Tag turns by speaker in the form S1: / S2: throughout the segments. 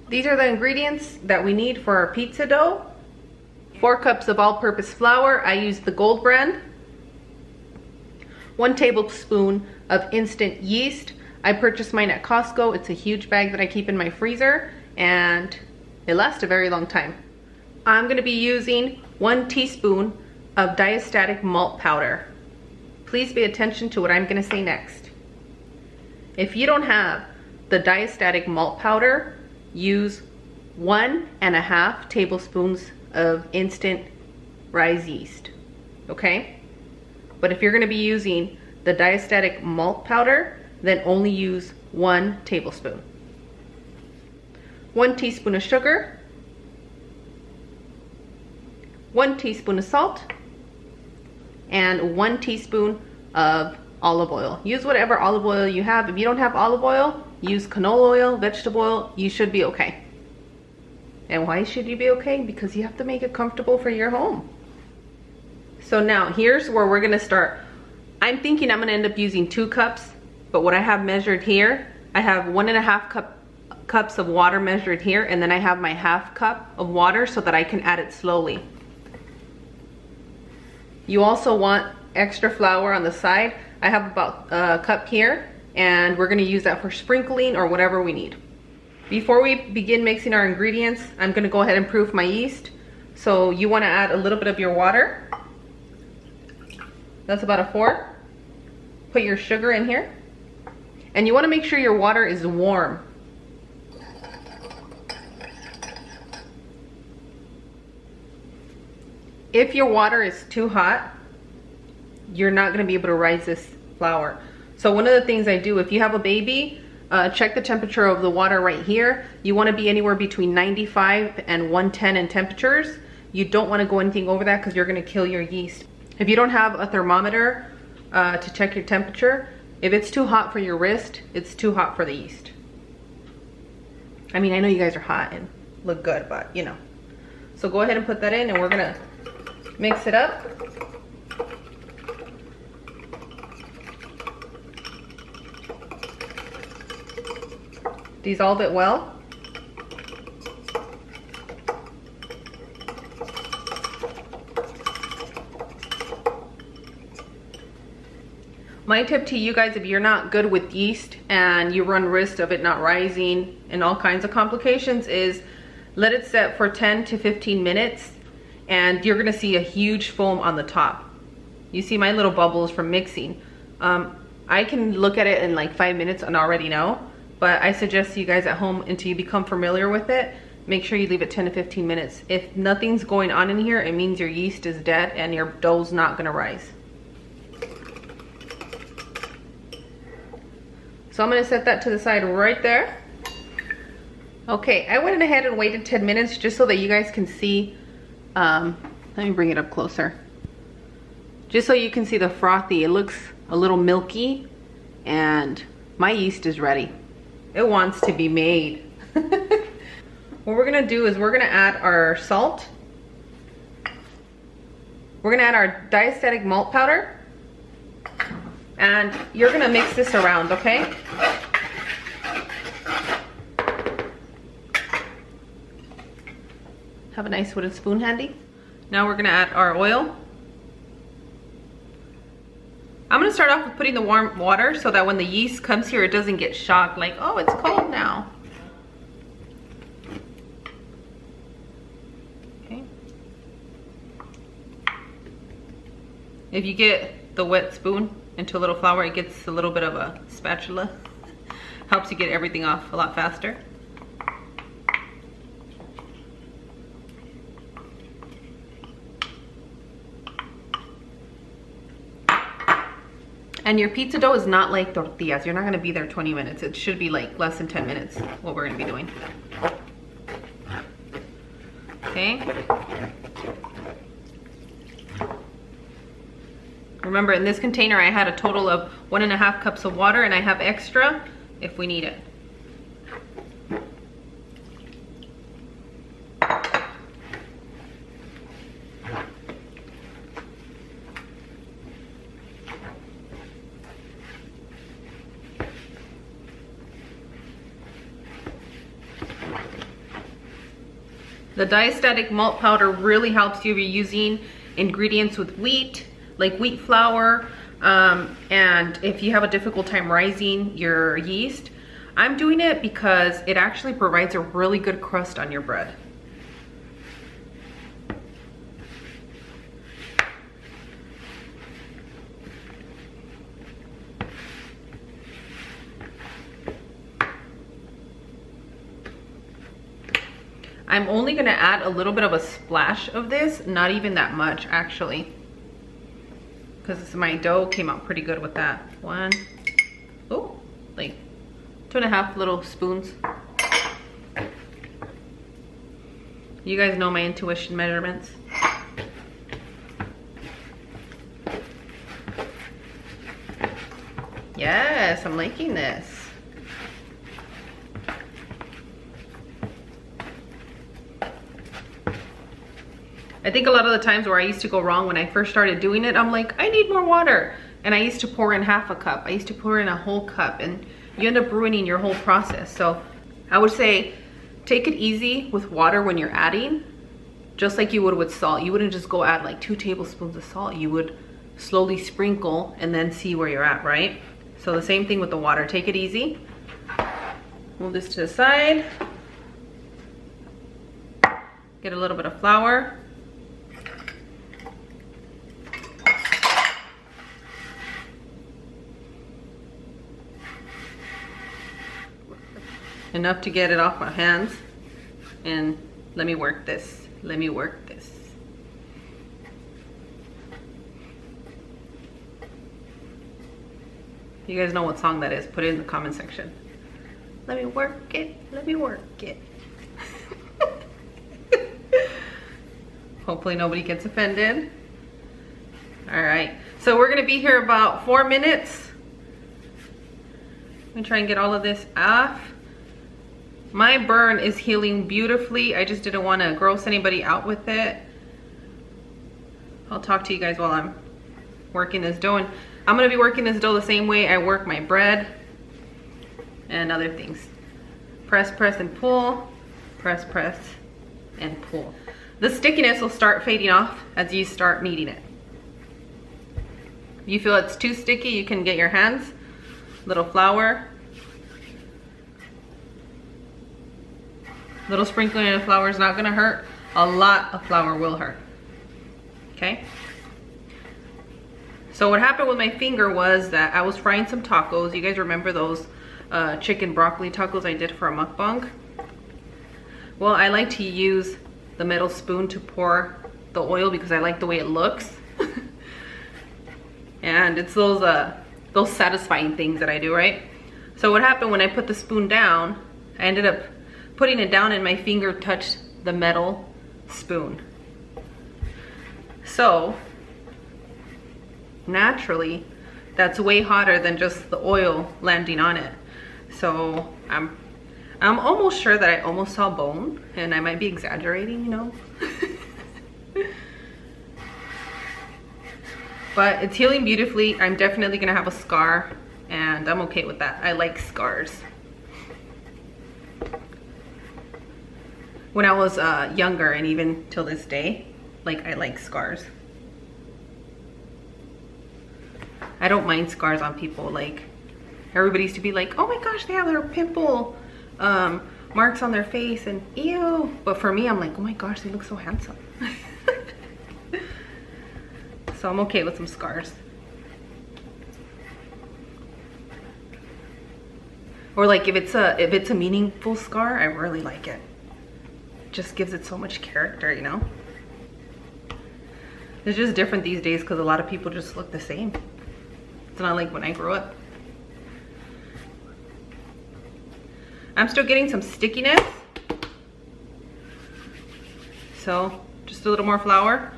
S1: These are the ingredients that we need for our pizza dough. 4 cups of all-purpose flour. I use the Gold brand. 1 tablespoon of instant yeast. I purchased mine at Costco. It's a huge bag that I keep in my freezer and it lasts a very long time. I'm going to be using 1 teaspoon of Diastatic malt powder. Please pay attention to what I'm going to say next. If you don't have the Diastatic malt powder, use 1.5 tablespoons of instant rise yeast, okay? But if you're going to be using the Diastatic malt powder, then only use 1 tablespoon. 1 teaspoon of sugar, 1 teaspoon of salt, and 1 teaspoon of olive oil. Use whatever olive oil you have. If you don't have olive oil, use canola oil, vegetable oil. You should be okay. And why should you be okay? Because you have to make it comfortable for your home. So now here's where we're gonna start. I'm thinking I'm gonna end up using 2 cups, but what I have measured here, I have 1.5 cups of water measured here, and then I have my 1/2 cup of water so that I can add it slowly. You also want extra flour on the side. I have about a cup here, and we're gonna use that for sprinkling or whatever we need. Before we begin mixing our ingredients, I'm gonna go ahead and proof my yeast. So you wanna add a little bit of your water. That's about a 4. Put your sugar in here. And you wanna make sure your water is warm. If your water is too hot, you're not gonna be able to rise this flour. So one of the things I do, if you have a baby, check the temperature of the water right here. You wanna be anywhere between 95 and 110 in temperatures. You don't wanna go anything over that because you're gonna kill your yeast. If you don't have a thermometer to check your temperature, if it's too hot for your wrist, it's too hot for the yeast. I mean, I know you guys are hot and look good, but you know. So go ahead and put that in, and we're gonna mix it up. Dissolve it well. My tip to you guys, if you're not good with yeast and you run risk of it not rising and all kinds of complications, is let it set for 10 to 15 minutes and you're gonna see a huge foam on the top. You see my little bubbles from mixing. I can look at it in like 5 minutes and already know, but I suggest you guys at home, until you become familiar with it, make sure you leave it 10 to 15 minutes. If nothing's going on in here, it means your yeast is dead and your dough's not gonna rise. So I'm gonna set that to the side right there. Okay, I went ahead and waited 10 minutes just so that you guys can see. Let me bring it up closer. Just so you can see the frothy, it looks a little milky, and my yeast is ready. It wants to be made. What we're gonna do is we're gonna add our salt. We're gonna add our Diastatic malt powder. And you're gonna mix this around, okay? Have a nice wooden spoon handy. Now we're gonna add our oil. I'm gonna start off with putting the warm water so that when the yeast comes here, it doesn't get shocked like, oh, it's cold now. Okay. If you get the wet spoon into a little flour, it gets a little bit of a spatula. Helps you get everything off a lot faster. And your pizza dough is not like tortillas. You're not gonna be there 20 minutes. It should be like less than 10 minutes, what we're gonna be doing. Okay. Remember, in this container, I had a total of 1.5 cups of water, and I have extra if we need it. The Diastatic malt powder really helps you if you're using ingredients with wheat, like wheat flour, and if you have a difficult time rising your yeast. I'm doing it because it actually provides a really good crust on your bread. I'm only gonna add a little bit of a splash of this, not even that much actually, because my dough came out pretty good with that. Like 2.5 little spoons. You guys know my intuition measurements. Yes, I'm liking this. I think a lot of the times where I used to go wrong when I first started doing it, I'm like, I need more water. And I used to pour in half a cup. I used to pour in a whole cup, and you end up ruining your whole process. So I would say, take it easy with water when you're adding, just like you would with salt. You wouldn't just go add like 2 tablespoons of salt. You would slowly sprinkle and then see where you're at, right? So the same thing with the water. Take it easy. Move this to the side. Get a little bit of flour. Enough to get it off my hands. And let me work this. Let me work this. You guys know what song that is? Put it in the comment section. Let me work it. Let me work it. Hopefully nobody gets offended. All right. So we're gonna be here about 4 minutes. Let me try and get all of this off. My burn is healing beautifully. I just didn't want to gross anybody out with it. I'll talk to you guys while I'm working this dough. And I'm going to be working this dough the same way I work my bread and other things. Press, press, and pull. Press, press, and pull. The stickiness will start fading off as you start kneading it. If you feel it's too sticky, you can get your hands, little flour. Little sprinkling of flour is not gonna hurt. A lot of flour will hurt, okay? So what happened with my finger was that I was frying some tacos. You guys remember those chicken broccoli tacos I did for a mukbang? Well, I like to use the metal spoon to pour the oil because I like the way it looks. And it's those satisfying things that I do, right? So what happened when I put the spoon down, I ended up putting it down and my finger touched the metal spoon. So naturally, that's way hotter than just the oil landing on it. So I'm almost sure that I almost saw bone, and I might be exaggerating, you know. But it's healing beautifully. I'm definitely gonna have a scar, and I'm okay with that. I like scars. When I was younger, and even till this day, like, I like scars. I don't mind scars on people. Like, everybody used to be like, oh my gosh, they have their pimple marks on their face and ew. But for me, I'm like, oh my gosh, they look so handsome. So I'm okay with some scars. Or like if it's a meaningful scar, I really like it. Just gives it so much character, you know. It's just different these days because a lot of people just look the same. It's not like when I grew up. I'm still getting some stickiness, so just a little more flour.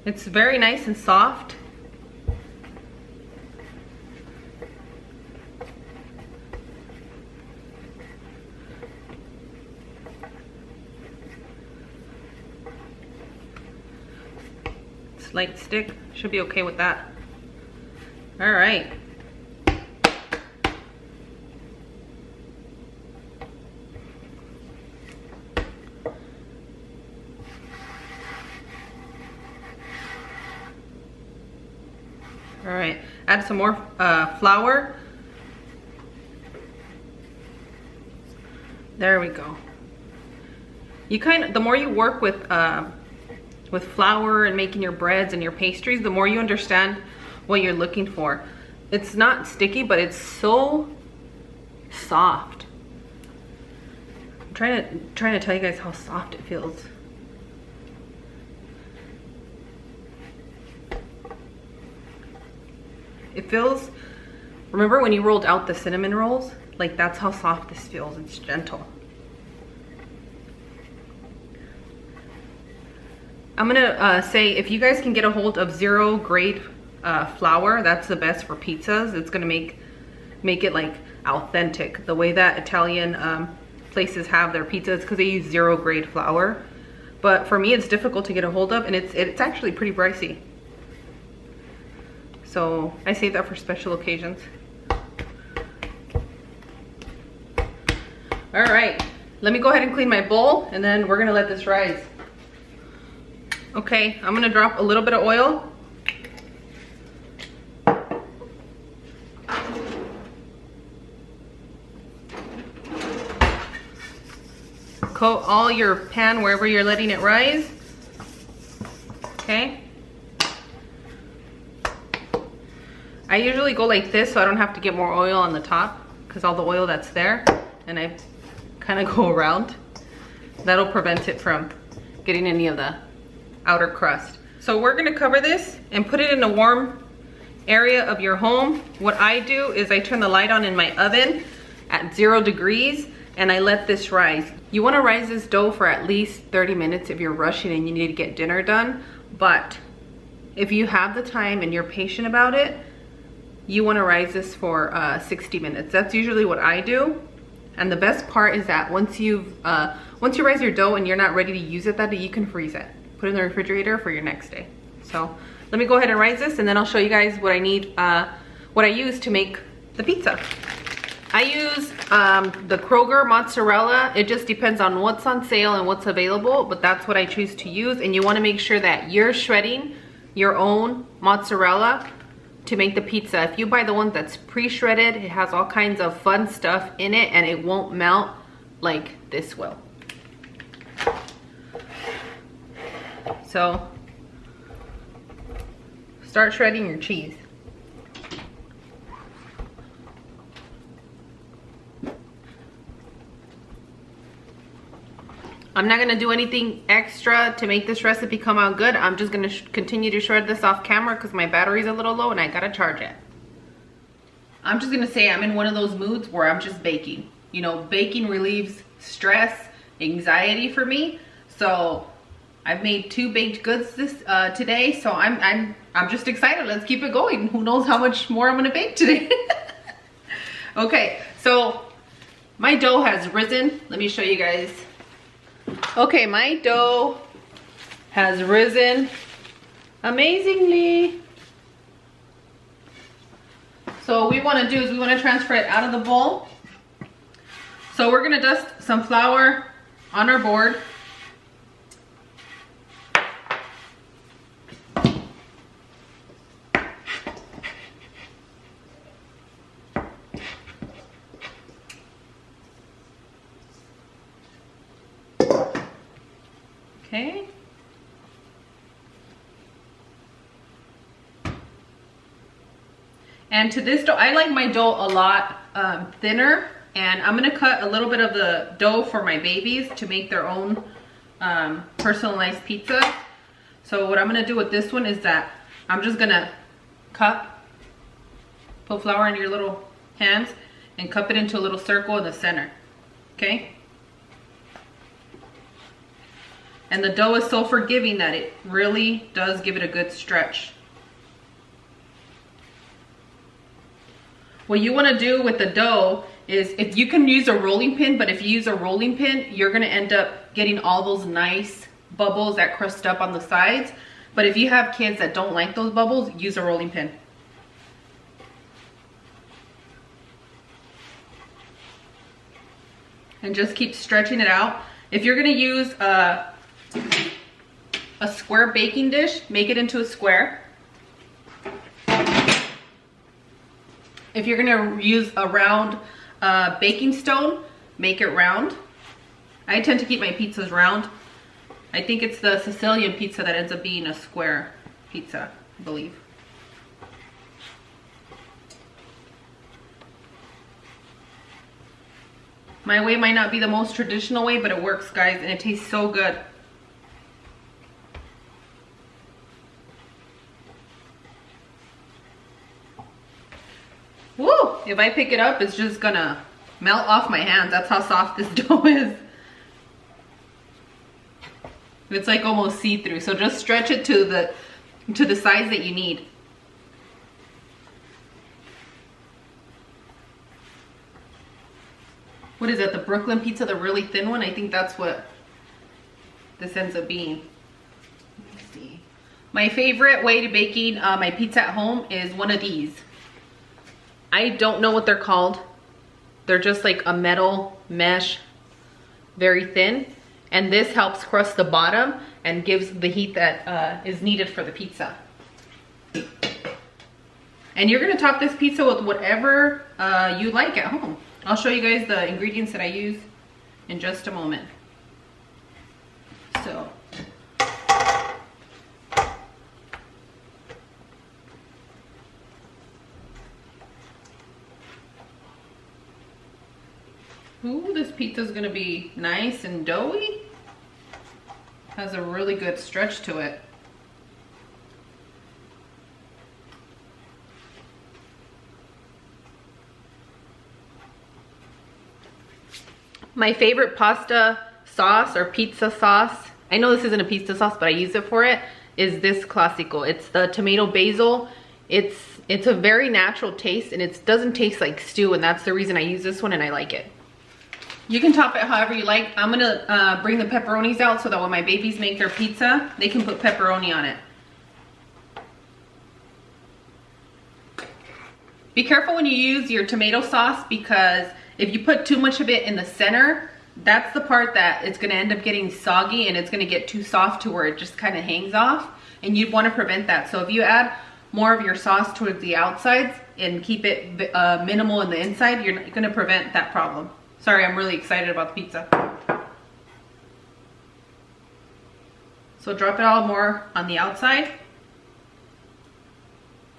S1: It's very nice and soft. Light stick, should be okay with that. All right, All right, add some more flour. There we go. You the more you work with flour and making your breads and your pastries, the more you understand what you're looking for. It's not sticky, but it's so soft. I'm trying to tell you guys how soft it feels. It feels, remember when you rolled out the cinnamon rolls? Like, that's how soft this feels. It's gentle. I'm gonna say, if you guys can get a hold of 0 grade flour, that's the best for pizzas. It's gonna make it like authentic, the way that Italian places have their pizzas, because they use 0 grade flour. But for me, it's difficult to get a hold of, and it's actually pretty pricey. So I save that for special occasions. All right, let me go ahead and clean my bowl, and then we're gonna let this rise. Okay, I'm gonna drop a little bit of oil. Coat all your pan wherever you're letting it rise. Okay. I usually go like this so I don't have to get more oil on the top, because all the oil that's there, and I kind of go around. That'll prevent it from getting any of the outer crust. So we're gonna cover this and put it in a warm area of your home. What I do is I turn the light on in my oven at 0 degrees and I let this rise. You wanna rise this dough for at least 30 minutes if you're rushing and you need to get dinner done. But if you have the time and you're patient about it, you wanna rise this for 60 minutes. That's usually what I do. And the best part is that once you rise your dough and you're not ready to use it that day, you can freeze it. Put it in the refrigerator for your next day. So let me go ahead and rise this, and then I'll show you guys what I need, what I use to make the pizza. I use the Kroger mozzarella. It just depends on what's on sale and what's available, but that's what I choose to use. And you wanna make sure that you're shredding your own mozzarella to make the pizza. If you buy the one that's pre-shredded, it has all kinds of fun stuff in it and it won't melt like this will. So start shredding your cheese. I'm not gonna do anything extra to make this recipe come out good. I'm just gonna continue to shred this off camera because my battery's a little low and I gotta charge it. I'm just gonna say I'm in one of those moods where I'm just baking. You know, baking relieves stress, anxiety for me. So I've made 2 baked goods today, so I'm just excited. Let's keep it going. Who knows how much more I'm gonna bake today. Okay, so my dough has risen. Let me show you guys. Okay, my dough has risen amazingly. So what we want to do is we want to transfer it out of the bowl. So we're going to dust some flour on our board. Okay. And to this dough, I like my dough a lot thinner, and I'm gonna cut a little bit of the dough for my babies to make their own personalized pizza. So what I'm gonna do with this one is that I'm just gonna put flour in your little hands and cup it into a little circle in the center, okay? And the dough is so forgiving that it really does give it a good stretch. What you want to do with the dough is, if you can use a rolling pin, but if you use a rolling pin, you're going to end up getting all those nice bubbles that crust up on the sides. But if you have kids that don't like those bubbles, use a rolling pin. And just keep stretching it out. If you're going to use a square baking dish, make it into a square. If you're gonna use a round baking stone, make it round. I tend to keep my pizzas round. I think it's the Sicilian pizza that ends up being a square pizza, I believe. My way might not be the most traditional way, but it works, guys, and it tastes so good. Woo! If I pick it up, it's just gonna melt off my hands. That's how soft this dough is. It's like almost see-through, so just stretch it to the size that you need. What is that, the Brooklyn pizza, the really thin one? I think that's what this ends up being. Let me see. My favorite way to baking my pizza at home is one of these. I don't know what they're called. They're just like a metal mesh, very thin. And this helps crust the bottom and gives the heat that is needed for the pizza. And you're gonna top this pizza with whatever you like at home. I'll show you guys the ingredients that I use in just a moment. So. Ooh, this pizza's gonna be nice and doughy. Has a really good stretch to it. My favorite pasta sauce or pizza sauce, I know this isn't a pizza sauce, but I use it for it, is this Classico. It's the tomato basil. It's a very natural taste, and it doesn't taste like stew, and that's the reason I use this one, and I like it. You can top it however you like. I'm gonna bring the pepperonis out so that when my babies make their pizza, they can put pepperoni on it. Be careful when you use your tomato sauce, because if you put too much of it in the center, that's the part that it's gonna end up getting soggy, and it's gonna get too soft to where it just kind of hangs off, and you'd wanna prevent that. So if you add more of your sauce towards the outsides and keep it minimal in the inside, you're gonna prevent that problem. Sorry, I'm really excited about the pizza. So drop it all more on the outside.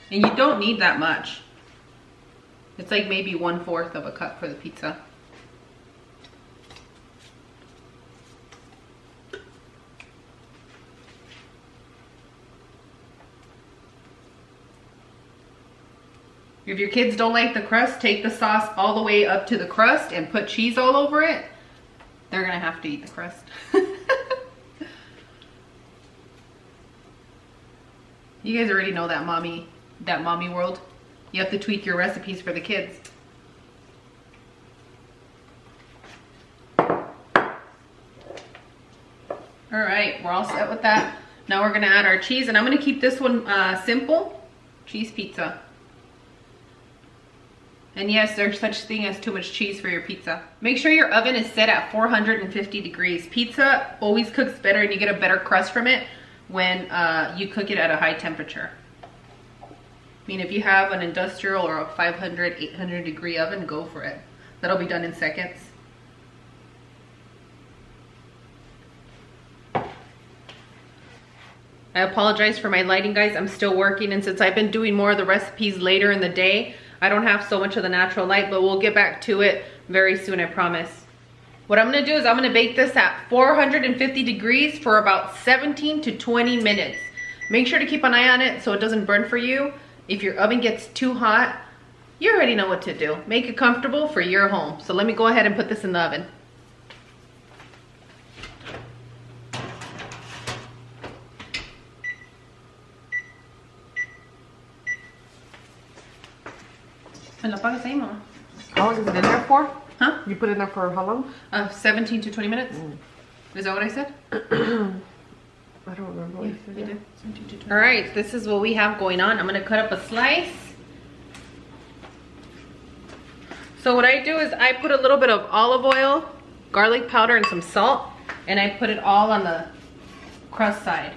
S1: And you don't need that much. It's like maybe 1/4 of a cup for the pizza. If your kids don't like the crust, take the sauce all the way up to the crust and put cheese all over it. They're gonna have to eat the crust. You guys already know that mommy world. You have to tweak your recipes for the kids. All right, we're all set with that. Now we're gonna add our cheese, and I'm gonna keep this one simple. Cheese pizza. And yes, there's such thing as too much cheese for your pizza. Make sure your oven is set at 450 degrees. Pizza always cooks better, and you get a better crust from it when you cook it at a high temperature. I mean, if you have an industrial or a 500, 800 degree oven, go for it. That'll be done in seconds. I apologize for my lighting, guys. I'm still working, and since I've been doing more of the recipes later in the day, I don't have so much of the natural light, but we'll get back to it very soon, I promise. What I'm gonna do is I'm gonna bake this at 450 degrees for about 17 to 20 minutes. Make sure to keep an eye on it so it doesn't burn for you. If your oven gets too hot, you already know what to do. Make it comfortable for your home. So let me go ahead and put this in the oven. How long is it in there for? Huh? You put it in there for how long? 17 to 20 minutes. Is that what I said?
S2: I don't remember what you said.
S1: You did. 17 to 20 All right, this is what we have going on. I'm gonna cut up a slice. So what I do is I put a little bit of olive oil, garlic powder, and some salt, and I put it all on the crust side.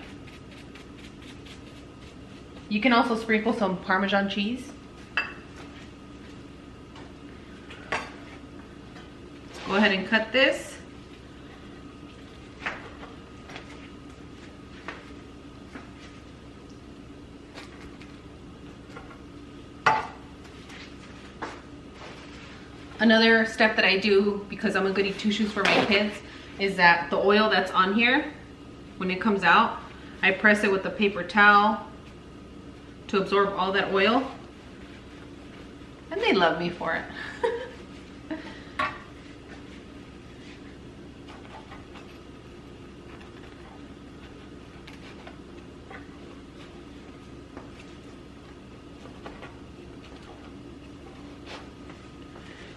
S1: You can also sprinkle some Parmesan cheese. Go ahead and cut this. Another step that I do, because I'm a goody two shoes for my kids, is that the oil that's on here, when it comes out, I press it with a paper towel to absorb all that oil. And they love me for it.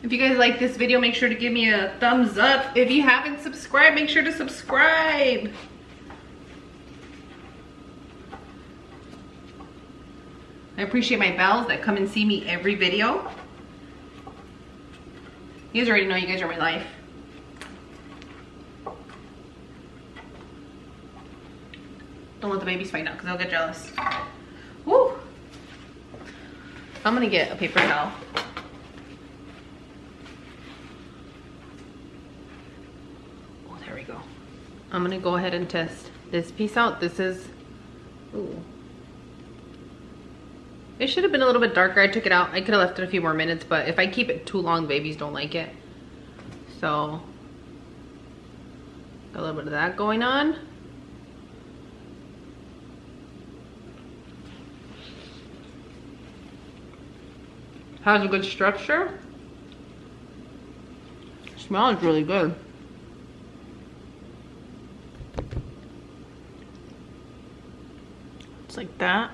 S1: If you guys like this video, make sure to give me a thumbs up. If you haven't subscribed, make sure to subscribe. I appreciate my bells that come and see me every video. You guys already know you guys are my life. Don't let the babies find out because they'll get jealous. Woo! I'm gonna get a paper towel. Oh, there we go. I'm gonna go ahead and test this piece out. This is, ooh. It should have been a little bit darker. I took it out. I could have left it a few more minutes, but if I keep it too long, babies don't like it. So, got a little bit of that going on. Has a good structure. Smells really good. It's like that.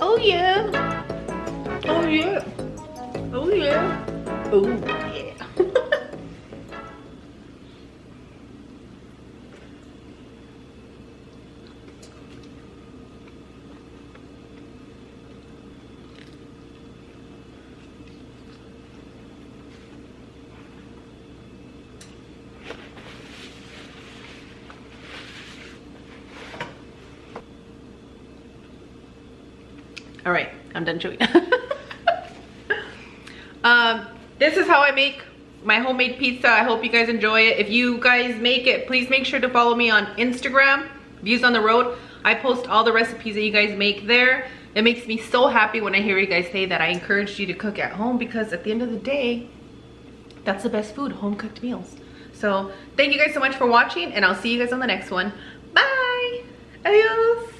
S1: Oh yeah. Oh yeah. Oh yeah. Oh yeah. All right, I'm done chewing. This is how I make my homemade pizza. I hope you guys enjoy it. If you guys make it, please make sure to follow me on Instagram, Views on the Road. I post all the recipes that you guys make there. It makes me so happy when I hear you guys say that I encouraged you to cook at home, because at the end of the day, that's the best food, home cooked meals. So thank you guys so much for watching, and I'll see you guys on the next one. Bye. Adios.